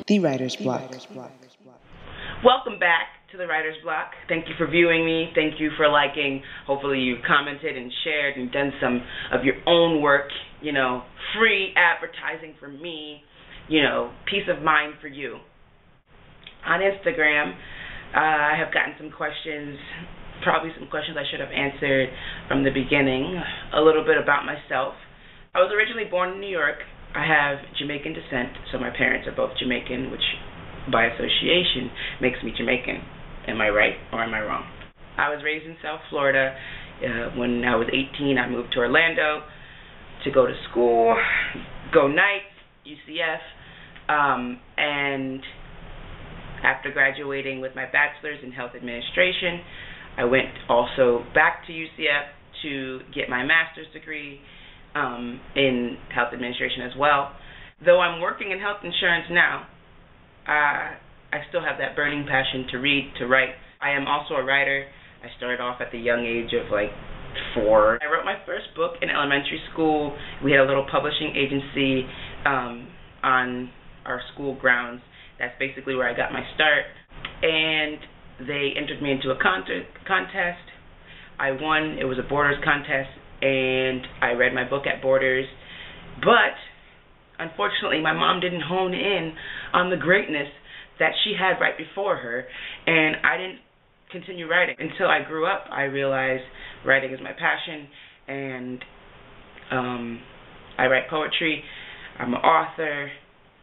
The Writer's Block. Welcome back to the Writer's Block. Thank you for viewing me. Thank you for liking. Hopefully you commented and shared and done some of your own work, free advertising for me, peace of mind for you. On Instagram, I have gotten some questions, probably some questions I should have answered from the beginning, a little bit about myself. I was originally born in New York. I have Jamaican descent, so my parents are both Jamaican, which by association makes me Jamaican. Am I right or am I wrong? I was raised in South Florida. When I was 18, I moved to Orlando to go to school, go Knights, UCF, and after graduating with my bachelor's in health administration, I went also back to UCF to get my master's degree in health administration as well. Though I'm working in health insurance now, I still have that burning passion to read, to write. I am also a writer. I started off at the young age of 4. I wrote my first book in elementary school. We had a little publishing agency on our school grounds. That's basically where I got my start. And they entered me into a contest. I won. It was a Borders contest, and I read my book at Borders. But unfortunately, my mom didn't hone in on the greatness that she had right before her, and I didn't continue writing. Until I grew up, I realized writing is my passion, and I write poetry. I'm an author,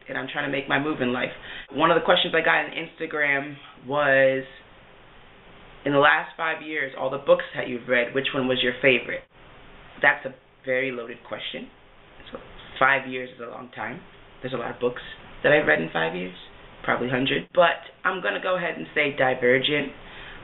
and I'm trying to make my move in life. One of the questions I got on Instagram was, in the last 5 years, all the books that you've read, which one was your favorite? That's a very loaded question. So 5 years is a long time. There's a lot of books that I've read in 5 years, probably 100. But I'm going to go ahead and say Divergent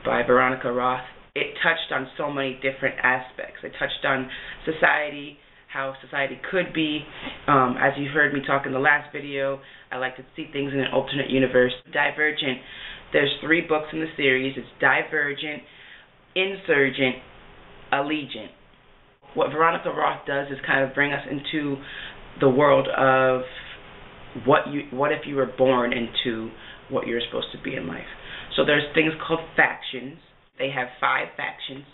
by Veronica Roth. It touched on so many different aspects. It touched on society, how society could be. As you heard me talk in the last video, I like to see things in an alternate universe. Divergent, there's 3 books in the series. It's Divergent, Insurgent, Allegiant. What Veronica Roth does is kind of bring us into the world of what if you were born into what you're supposed to be in life. So there's things called factions. They have 5 factions.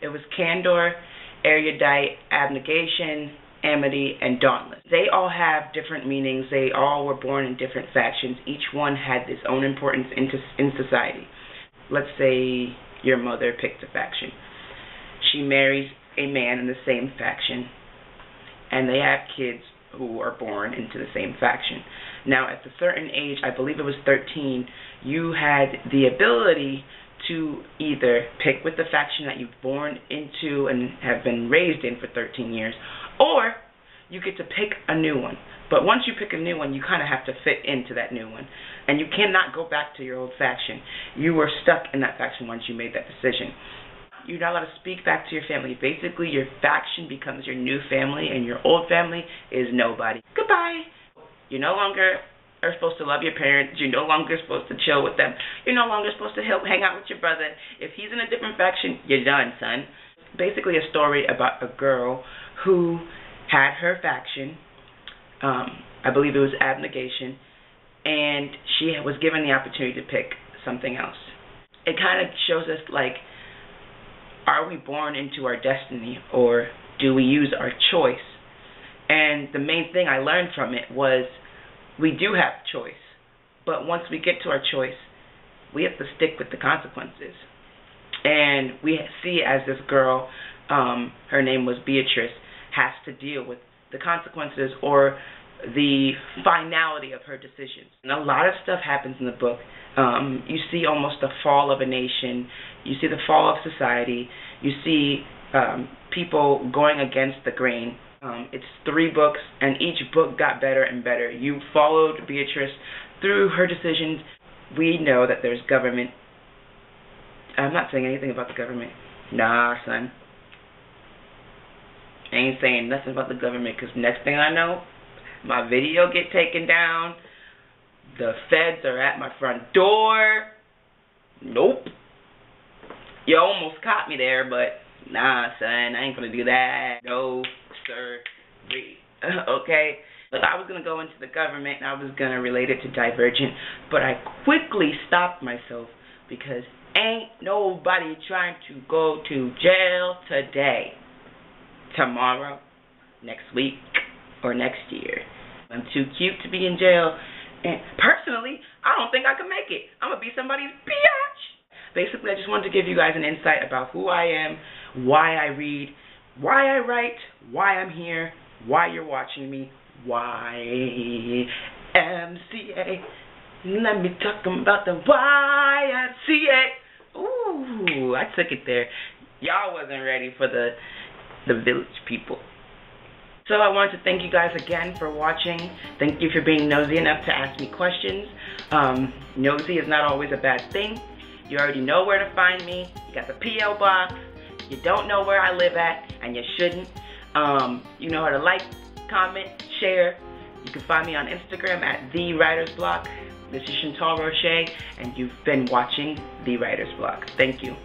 It was Candor, Erudite, Abnegation, Amity, and Dauntless. They all have different meanings. They all were born in different factions. Each one had its own importance in society. Let's say your mother picked a faction. She marries a man in the same faction, and they have kids who are born into the same faction. Now, at a certain age, I believe it was 13, you had the ability to either pick with the faction that you've born into and have been raised in for 13 years, or you get to pick a new one. But once you pick a new one, you kind of have to fit into that new one, and you cannot go back to your old faction. You were stuck in that faction once you made that decision. You're not allowed to speak back to your family. Basically, your faction becomes your new family, and your old family is nobody. Goodbye. You no longer are supposed to love your parents. You're no longer supposed to chill with them. You're no longer supposed to hang out with your brother. If he's in a different faction, you're done, son. Basically a story about a girl who had her faction. I believe it was Abnegation, and she was given the opportunity to pick something else. It kind of shows us, are we born into our destiny, or do we use our choice? And the main thing I learned from it was we do have choice, but once we get to our choice, we have to stick with the consequences. And we see as this girl, her name was Beatrice, has to deal with the consequences or the finality of her decisions. And a lot of stuff happens in the book. You see almost the fall of a nation. You see the fall of society. You see people going against the grain. It's 3 books, and each book got better and better. You followed Beatrice through her decisions. We know that there's government. I'm not saying anything about the government. Nah, son. I ain't saying nothing about the government, because next thing I know, my video get taken down. The feds are at my front door. Nope. You almost caught me there, but nah, son, I ain't gonna do that. No, sir. Okay? Look, I was going to go into the government and I was going to relate it to Divergent, but I quickly stopped myself because ain't nobody trying to go to jail today, tomorrow, next week, or next year. I'm too cute to be in jail, and personally, I don't think I can make it. I'm going to be somebody's biatch. Basically, I just wanted to give you guys an insight about who I am, why I read, why I write, why I'm here, why you're watching me, YMCA. Let me talk about the YMCA. Ooh, I took it there. Y'all wasn't ready for the village people. So I wanted to thank you guys again for watching. Thank you for being nosy enough to ask me questions. Nosy is not always a bad thing. You already know where to find me. You got the P.O. box. You don't know where I live at, and you shouldn't. You know how to like, comment, share. You can find me on Instagram at TheWritersBlock. This is Chantal Roche, and you've been watching The Writer's Block. Thank you.